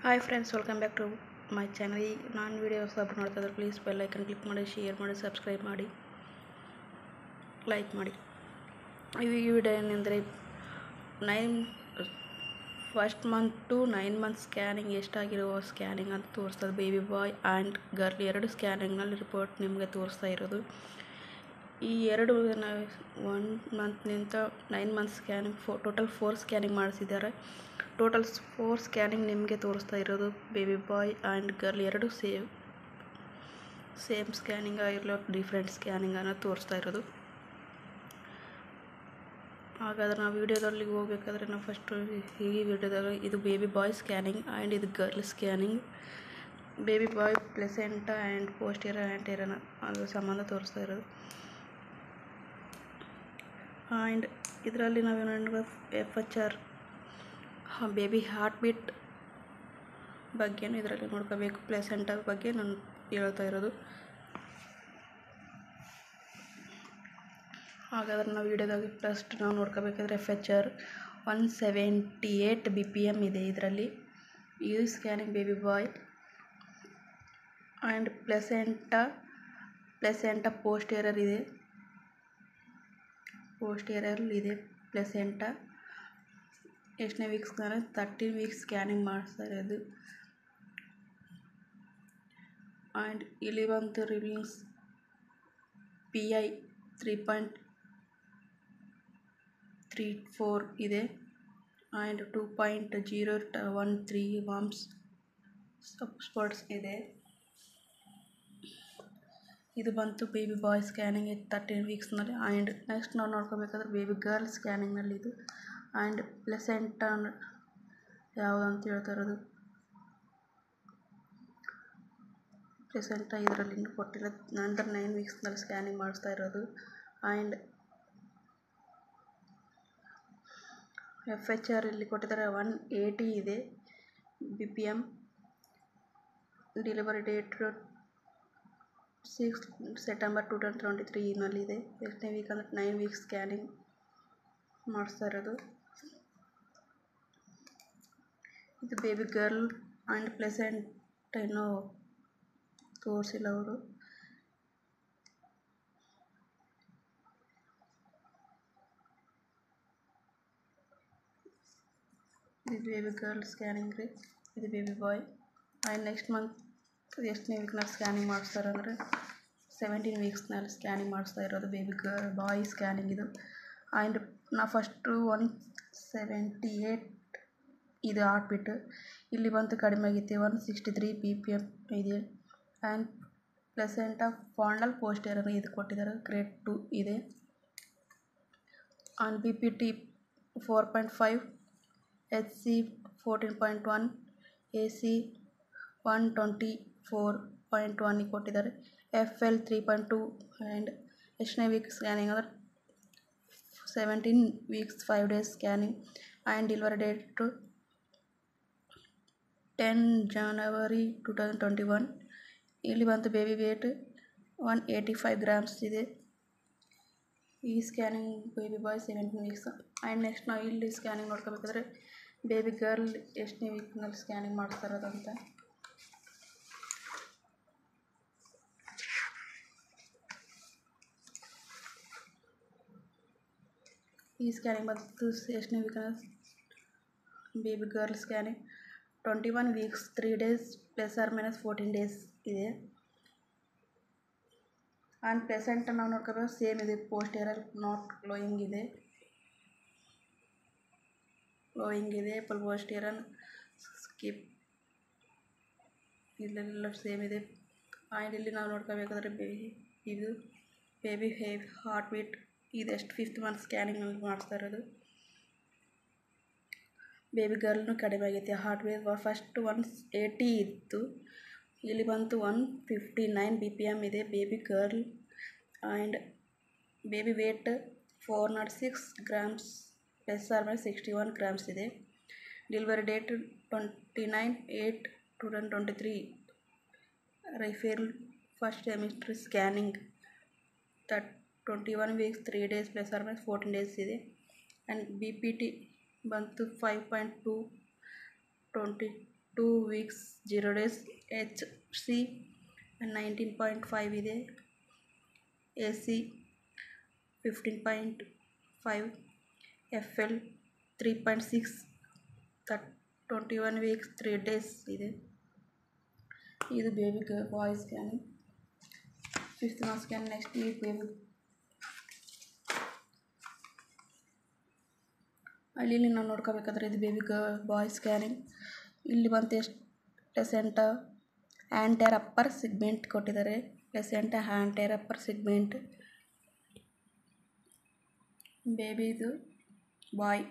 Hi friends, welcome back to my channel. ನಾನು videos upload ಮಾಡ್ತಾ ಇದ್ದರೆ ಪ್ಲೀಸ್ ಬೆಲ್ ಐಕನ್ ಕ್ಲಿಕ್ ಮಾಡಿ, share ಮಾಡಿ, ಸಬ್ಸ್ಕ್ರೈಬ್ ಮಾಡಿ, ಲೈಕ್ ಮಾಡಿ. ಈ ವಿಡಿಯೋ ಏನೆಂದರೆ first month to 9 month scanning ಎಷ್ಟಾಗಿರುವ ಸ್ಕ್ಯಾನಿಂಗ್ ಅಂತ ತೋರಿಸ್ತದೆ. ಬೇಬಿ ಬಾಯ್ ಆ್ಯಂಡ್ ಗರ್ಲ್ ಎರಡು ಸ್ಕ್ಯಾನಿಂಗ್ನಲ್ಲಿ ರಿಪೋರ್ಟ್ ನಿಮಗೆ ತೋರಿಸ್ತಾ ಇರೋದು. ಈ ಎರಡು 1 ಮಂತ್ನಿಂದ 9 ಮಂತ್ ಸ್ಕ್ಯಾನಿಂಗ್ ಟೋಟಲ್ 4 ಸ್ಕ್ಯಾನಿಂಗ್ ಮಾಡಿಸಿದ್ದಾರೆ. ಟೋಟಲ್ 4 ಸ್ಕ್ಯಾನಿಂಗ್ ನಿಮಗೆ ತೋರಿಸ್ತಾ ಇರೋದು. ಬೇಬಿ ಬಾಯ್ ಆ್ಯಂಡ್ ಗರ್ಲ್ ಎರಡು ಸೇಮ್ ಸ್ಕ್ಯಾನಿಂಗ್ ಆಗಿರಲು ಡಿಫ್ರೆಂಟ್ ಸ್ಕ್ಯಾನಿಂಗನ್ನು ತೋರಿಸ್ತಾ ಇರೋದು. ಹಾಗಾದರೆ ನಾವು ವಿಡಿಯೋದಲ್ಲಿ ಹೋಗಬೇಕಾದ್ರೆ ನಾವು ಫಸ್ಟು ಈ ವಿಡಿಯೋದಲ್ಲಿ ಇದು ಬೇಬಿ ಬಾಯ್ ಸ್ಕ್ಯಾನಿಂಗ್ ಆ್ಯಂಡ್ ಇದು girl scanning. Baby boy placenta and posterior anterior ಅದರ ಸಂಬಂಧ ತೋರಿಸ್ತಾ ಇರೋದು. ಆ್ಯಂಡ್ ಇದರಲ್ಲಿ ನಾವೇನು FHR ಬೇಬಿ ಹಾರ್ಟ್ ಬೀಟ್ ಬಗ್ಗೆನೂ ಇದರಲ್ಲಿ ನೋಡ್ಕೋಬೇಕು. ಪ್ಲೆಸೆಂಟಾ ಬಗ್ಗೆ ನಾನು ಹೇಳ್ತಾ ಇರೋದು. ಹಾಗಾದ್ರೆ ನಾವು ವಿಡಿಯೋದಾಗ ಫಸ್ಟ್ ನಾವು ನೋಡ್ಕೋಬೇಕಾದ್ರೆ FHR 178 BPM ಇದೆ ಇದರಲ್ಲಿ. ಇದು scanning baby boy and placenta posterior ಇದೆ ಪ್ಲೆಸೆಂಟಾ ಎಷ್ಟನೇ ವೀಕ್ಸ್ ಅಂದರೆ 13 ವೀಕ್ಸ್ ಸ್ಕ್ಯಾನಿಂಗ್ ಮಾಡಿಸ್ತಾ ಇರೋದು. ಆ್ಯಂಡ್ ಇಲ್ಲಿ ಬಂತು ರಿವೀಲಿಂಗ್ಸ್ PI 3.34 ಇದೆ ಆ್ಯಂಡ್ 2.013 ವಾಮ್ಸ್ ಸ್ಪಾಟ್ಸ್ ಇದೆ. ಇದು ಬಂತು ಬೇಬಿ ಬಾಯ್ ಸ್ಕ್ಯಾನಿಂಗ್ 13 ವೀಕ್ಸ್ನಲ್ಲಿ. ಆ್ಯಂಡ್ ನೆಕ್ಸ್ಟ್ ನಾವು ನೋಡ್ಕೋಬೇಕಾದ್ರೆ ಬೇಬಿ ಗರ್ಲ್ ಸ್ಕ್ಯಾನಿಂಗ್ನಲ್ಲಿ ಇದು. ಆ್ಯಂಡ್ ಪ್ಲೆಸೆಂಟಾ ಯಾವುದಂತ ಹೇಳ್ತಾ ಇರೋದು. ಪ್ಲೆಸೆಂಟಾ ಇದರಲ್ಲಿ ಕೊಟ್ಟಿಲ್ಲ, ನಂತರ 9 ವೀಕ್ಸ್ನಲ್ಲಿ ಸ್ಕ್ಯಾನಿಂಗ್ ಮಾಡಿಸ್ತಾ ಇರೋದು. ಆ್ಯಂಡ್ FHR ಇಲ್ಲಿ ಕೊಟ್ಟಿದ್ದಾರೆ 180 ಇದೆ BPM. ಡೆಲಿವರಿ ಡೇಟ್ 6 ಸೆಪ್ಟೆಂಬರ್ 2023 ಇದೆ. ಎಷ್ಟನೇ ವೀಕ್ ಅಂದರೆ 9 ವೀಕ್ಸ್ ಸ್ಕ್ಯಾನಿಂಗ್ ಮಾಡಿಸ್ತಾ ಇರೋದು. ಇದು ಬೇಬಿ ಗರ್ಲ್ ಆ್ಯಂಡ್ ಪ್ಲೆಸೆಂಟಾ ಇನ್ನೂ ತೋರಿಸಿಲ್ಲ ಅವರು. ಇದು ಬೇಬಿ ಗರ್ಲ್ ಸ್ಕ್ಯಾನಿಂಗ್ ರೀ, ಇದು baby boy. And next month ಎಷ್ಟನೇ ವೀಕ್ನಲ್ಲಿ ಸ್ಕ್ಯಾನಿಂಗ್ ಮಾಡಿಸ್ತಾರೆ ಅಂದರೆ 17 ವೀಕ್ಸ್ನಲ್ಲಿ ಸ್ಕ್ಯಾನಿಂಗ್ ಮಾಡಿಸ್ತಾ ಇರೋದು ಬೇಬಿ ಬಾಯ್ ಸ್ಕ್ಯಾನಿಂಗ್ ಇದು. ಆ್ಯಂಡ್ ನಾವು ಫಸ್ಟು 178 ಇದು ಹಾರ್ಟ್ಬಿಟ್ಟು ಇಲ್ಲಿ ಬಂತು ಕಡಿಮೆ ಆಗೈತೆ 163 BPM ಇದೆ. ಆ್ಯಂಡ್ ಪ್ಲೆಸೆಂಟಾ ಫಾಂಡಲ್ ಪೋಸ್ಟೀರಿಯರ್ ಇದು ಕೊಟ್ಟಿದ್ದಾರೆ, ಗ್ರೇಡ್ 2 ಇದೆ. ಆ್ಯಂಡ್ BPT 4.5, HC 14.1, AC 124.1 ಕೊಟ್ಟಿದ್ದಾರೆ. FL 3.2 ಆ್ಯಂಡ್ ಎಷ್ಟನೇ ವೀಕ್ ಸ್ಕ್ಯಾನಿಂಗ್ ಅಂದರೆ 17 weeks 5 days scanning. And delivery date 10 ಜನವರಿ 2021. ಇಲ್ಲಿ ಬಂತು ಬೇಬಿ ವೇಟ್ 185 ಗ್ರಾಮ್ಸ್ ಇದೆ. ಈ scanning baby boy 17 weeks. And next ನಾವು ಇಲ್ಲಿ ಸ್ಕ್ಯಾನಿಂಗ್ ನೋಡ್ಕೋಬೇಕಾದ್ರೆ ಬೇಬಿ ಗರ್ಲ್ ಎಷ್ಟನೇ ವೀಕ್ನಲ್ಲಿ ಸ್ಕ್ಯಾನಿಂಗ್ ಮಾಡಿಸ್ತಾ ಇರೋದಂತ. ಈ ಸ್ಕ್ಯಾನಿಂಗ್ ಬಂತು ಎಷ್ಟನೇ ವೀಕ್ ಅಂದರೆ baby girl scanning 21 weeks 3 days ±14 days ಇದೆ. ಆ್ಯಂಡ್ ಪ್ಲೆಸೆಂಟಾ ನಾವು ನೋಡ್ಕೋಬೇಕು ಸೇಮ್ ಇದೆ, ಪೋಸ್ಟೀರಿಯರ್ ನಾಟ್ ಗ್ಲೋಯಿಂಗ್ ಇದೆ ಪೋಸ್ಟೀರಿಯರ್ ಸ್ಕಿಪ್ ಇಲ್ಲೆಲ್ಲ ಸೇಮ್ ಇದೆ. ಆ್ಯಂಡ್ ಇಲ್ಲಿ ನಾವು ನೋಡ್ಕೋಬೇಕಾದ್ರೆ ಇದು ಬೇಬಿ ಹಾರ್ಟ್ ಬೀಟ್ ಇದೆಷ್ಟು 5th ಮಂತ್ ಸ್ಕ್ಯಾನಿಂಗ್ನಲ್ಲಿ ಮಾಡಿಸ್ತಾ ಇರೋದು. ಬೇಬಿ ಗರ್ಲ್ನು ಕಡಿಮೆ ಆಗೈತೆ ಹಾರ್ಟ್ ಬೀಟ್. ಫಸ್ಟ್ 180 ಇತ್ತು, ಇಲ್ಲಿ ಬಂತು 159 BPM ಇದೆ baby girl. And baby weight 406 grams ±61 grams ಇದೆ. Delivery date 29/8/2023. ರೈಫೆಲ್ first semester scanning 21 weeks 3 days ±14 days ಇದೆ. ಆ್ಯಂಡ್ BPT ಬಂತು 5.2 20 2 weeks 0 days HC 19.5 ಇದೆ, AC 15.5, FL 3.6 21 weeks 3 days ಇದೆ. ಇದು baby boy scanning. 5th month ಸ್ಕ್ಯಾನ್. ನೆಕ್ಸ್ಟ್ ವೀಕ್ ಬೇಬಿ ಅಲ್ಲಿ ನಾವು ನೋಡ್ಕೋಬೇಕಾದ್ರೆ ಇದು ಬೇಬಿ ಬಾಯ್ ಸ್ಕ್ಯಾನಿಂಗ್. ಇಲ್ಲಿ ಬಂತು ಎಷ್ಟು ಪ್ಲೆಸೆಂಟಾ ಆ್ಯಂಟೇರ್ ಅಪ್ಪರ್ ಸಿಗ್ಮೆಂಟ್ ಕೊಟ್ಟಿದ್ದಾರೆ. Placenta anterior upper segment. Baby boy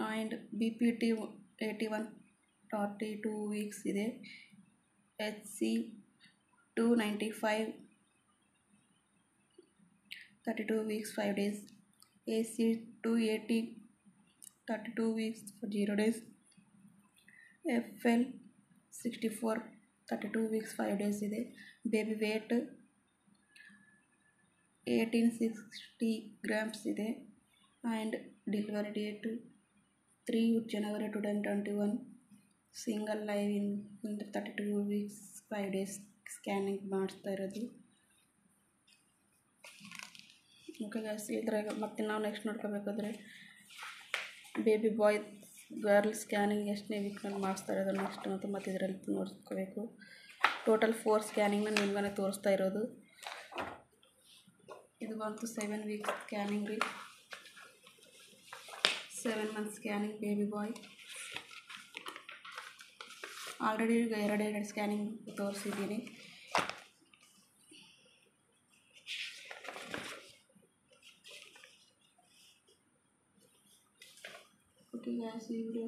and BPT 81.42 weeks ಇದೆ. HC 295 32 weeks 5 days. AC 280 32 weeks 0 days. FL 64 32 weeks 5 days ಇದೆ. ಬೇಬಿ ವೇಟ್ 1860 grams ಇದೆ. And delivery date 3 January 2021. Single live in 32 weeks 5 days scanning ಮಾಡಿಸ್ತಾ ಇರೋದು. Okay guys, ಇದ್ರಾಗ ಮತ್ತೆ ನಾವು next ನೋಡ್ಕೋಬೇಕಾದ್ರೆ baby boy girl scanning ಎಷ್ಟನೇ ವೀಕ್ನಲ್ಲಿ ಮಾಡಿಸ್ತಾ ಇರೋದು ನೆಕ್ಸ್ಟ್ ಮತ್ತು ಇದರಲ್ಲಿ ನೋಡ್ಕೋಬೇಕು. ಟೋಟಲ್ 4 ಸ್ಕ್ಯಾನಿಂಗ್ನ ನಿಮ್ಗೆ ತೋರಿಸ್ತಾ ಇರೋದು. ಇದು ಬಂತು 7 weeks ಸ್ಕ್ಯಾನಿಂಗ್ ರೀ. 7 months ಸ್ಕ್ಯಾನಿಂಗ್ ಬೇಬಿ ಬಾಯ್. ಆಲ್ರೆಡಿ ಈಗ ಎರಡು ಸ್ಕ್ಯಾನಿಂಗ್ ತೋರಿಸಿದ್ದೀನಿ. ಓಕೆ ಗ್ಯಾಸ್, ಈ ವಿಡಿಯೋ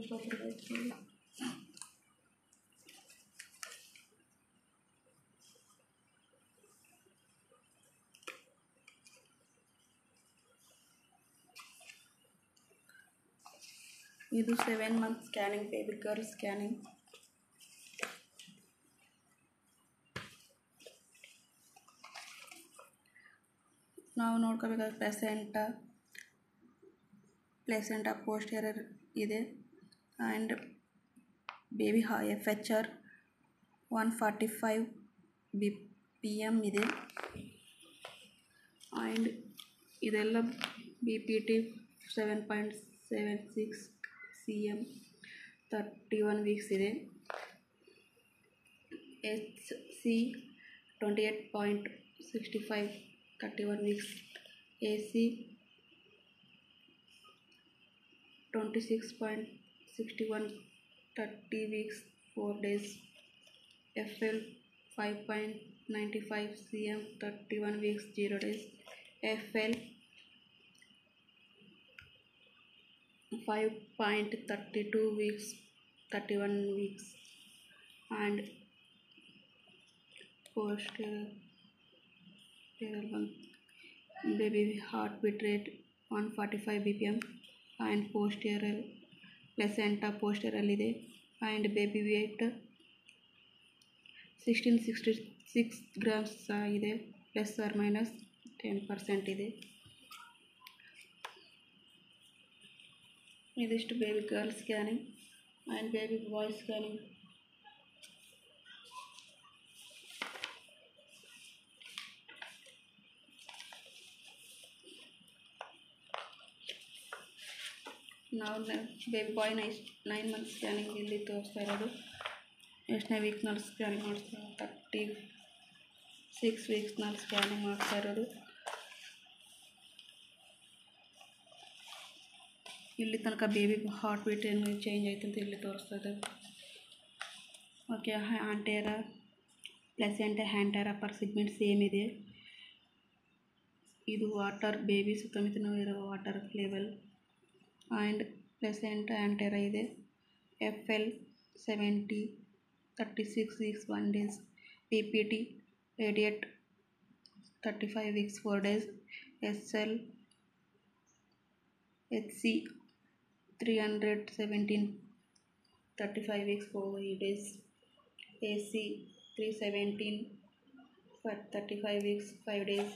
ಇದು 7 months scanning baby girl scanning. ನಾವು ನೋಡ್ಕೋಬೇಕಾದ್ರೆ ಪ್ಲೆಸೆಂಟಾ ಪೋಸ್ಟೀರಿಯರ್ ಇದೆ. ಆ್ಯಂಡ್ ಬೇಬಿ FHR 145 BPM ಇದೆ. ಆ್ಯಂಡ್ ಇದೆಲ್ಲ BPT 7.76 cm 31 weeks ಇದೆ. HC 28.65 31 weeks. AC 26.61 30 weeks 4 days. FL 5.95 cm 31 weeks 0 days. FL 5.32 weeks 31 weeks. And posterior baby heartbeat rate 145 BPM. and posterior placenta posterior ಇದೆ. and baby weight 1666 grams ಇದೆ, plus or minus 10% ಇದೆ. ಇದಿಷ್ಟು baby girl scanning. And baby boy scanning. ನಾವು baby ಬಾಯ್ನ 9 months scanning ಇಲ್ಲಿ ತೋರಿಸ್ತಾ ಇರೋದು. ಎಷ್ಟನೇ ವೀಕ್ನಲ್ಲಿ ಸ್ಕ್ಯಾನಿಂಗ್ ಮಾಡಿಸ್ತಾ 36 weeksನಲ್ಲಿ ಸ್ಕ್ಯಾನಿಂಗ್ ಮಾಡ್ತಾ ಇರೋದು. ಇಲ್ಲಿ ತನಕ ಬೇಬಿ ಹಾರ್ಟ್ ಬೀಟ್ ಏನು ಚೇಂಜ್ ಆಯ್ತು ಅಂತ ಇಲ್ಲಿ ತೋರಿಸ್ತಾ ಇದ್ದಾರೆ. Okay, anterior placenta anterior upper segment same ಇದೆ. ಇದು ವಾಟರ್ ಬೇಬಿ ಸುತ್ತಮುತ್ತಲೂ ಇರೋ water level. And placenta anterior ಇದೆ. FL 70 36 weeks 1 days. BPT 88 35 weeks 4 days. HC 317 35 weeks 4 days. AC 317 35 weeks 5 days.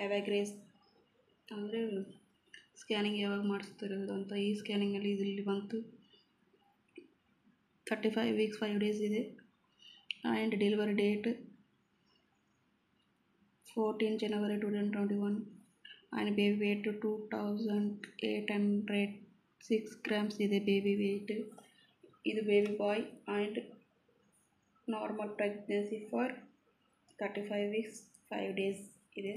Avagres ಅಂದರೆ ಸ್ಕ್ಯಾನಿಂಗ್ ಯಾವಾಗ ಮಾಡಿಸ್ತಿರೋದು ಅಂತ ಈ ಸ್ಕ್ಯಾನಿಂಗಲ್ಲಿ ಇಲ್ಲಿ ಬಂತು. 35 weeks 5 days ಇದೆ. And delivery date 14 January 2021. And baby weight 2806 grams ಇದೆ ಬೇಬಿ ವೇಟ್. ಇದು baby boy and normal pregnancy for 35 weeks 5 days ಇದೆ.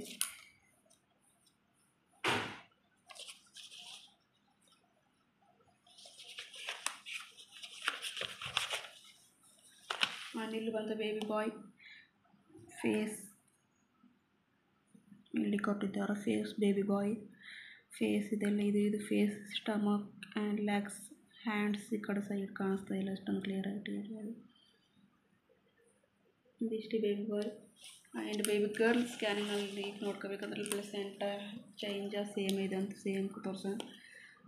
ಆ್ಯಂಡ್ ಇಲ್ಲಿ ಬಂದು ಬೇಬಿ ಬಾಯ್ ಫೇಸ್ ಇಲ್ಲಿ ಕೊಟ್ಟಿದ್ದಾರೆ. ಫೇಸ್ ಬೇಬಿ ಬಾಯ್ ಫೇಸ್ ಇದೆಲ್ಲ ಇದು face, stomach and legs, hands ಈ ಕಡೆ ಸೈಡ್ ಕಾಣಿಸ್ತಾ ಇಲ್ಲ ಅಷ್ಟೊಂದು ಕ್ಲಿಯರ್ ಆಗಿ. ಇದಿಷ್ಟು baby boy. And baby girl ಸ್ಕ್ಯಾನಿಂಗಲ್ಲಿ ನೋಡ್ಕೋಬೇಕಂದ್ರೆ ಪ್ಲೆಸೆಂಟ ಚೇಂಜ ಸೇಮ್ ಇದೆ ಅಂತ ಸೇಮ್ ತೋರಿಸ.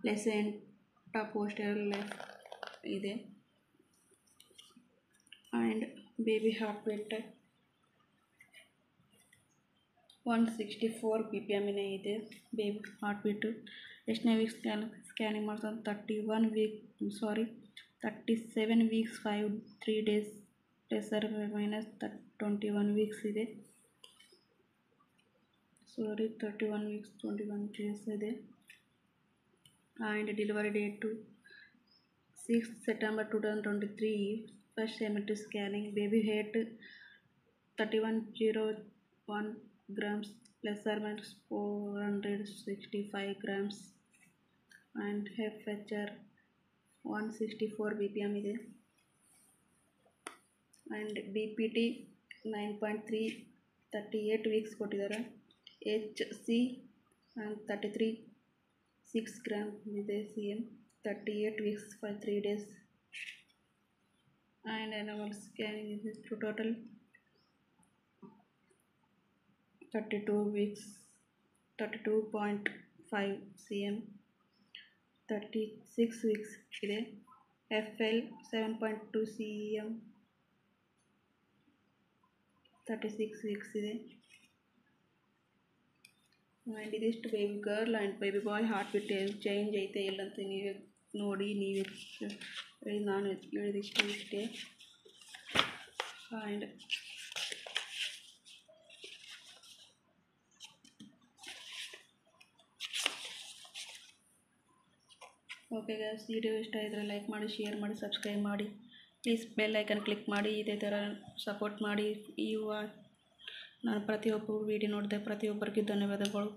ಪ್ಲೆಸೆಂಟ ಪೋಸ್ಟರ್ ಲೆಫ್ಟ್ ಇದೆ. And baby heart beat 164 BPM ಇದೆ. ಬೇಬಿ ಹಾರ್ಟ್ ಬೀಟು ಎಷ್ಟನೇ ವೀಕ್ ಸ್ಕ್ಯಾನಿಂಗ್ ಮಾಡ್ತಾರೆ? 37 weeks 3 days plus minus 21 weeks ಇದೆ. 31 weeks 21 days ಇದೆ. And delivery date 6 September 2023. First ಎಮಿಟಿ scanning. Baby weight 3101 grams plus minus 465 grams. And FHR 164 BPM ಇದೆ. And BPT 9.3 38 weeks ಕೊಟ್ಟಿದ್ದಾರೆ. HC 6 grams ಇದೆ. CM 38 weeks 3 days. And animal scanning ಇದೆ total 32 weeks 32.5 CM 36 weeks ಇದೆ. FL 7.2 CM 36 weeks ಇದೆ. And ಇದಿಷ್ಟು baby girl and baby boy heart beat change ಐತೆ ಇಲ್ಲಂತ ನೀವೇ ನೋಡಿ, ನೀವೇ ನಾನು ಹೇಳಿದಿಷ್ಟು ಇಷ್ಟೇ. ಆ್ಯಂಡ್ ಓಕೆ ಗೈಸ್, ವಿಡಿಯೋ ಇಷ್ಟ ಇದ್ದರೆ ಲೈಕ್ ಮಾಡಿ, ಶೇರ್ ಮಾಡಿ, ಸಬ್ಸ್ಕ್ರೈಬ್ ಮಾಡಿ. ಪ್ಲೀಸ್ ಬೆಲ್ ಐಕನ್ ಕ್ಲಿಕ್ ಮಾಡಿ. ಇದೇ ಥರ ಸಪೋರ್ಟ್ ಮಾಡಿ. ನಾನು ಪ್ರತಿಯೊಬ್ಬರು ವಿಡಿಯೋ ನೋಡಿದೆ ಪ್ರತಿಯೊಬ್ಬರಿಗೂ ಧನ್ಯವಾದಗಳು.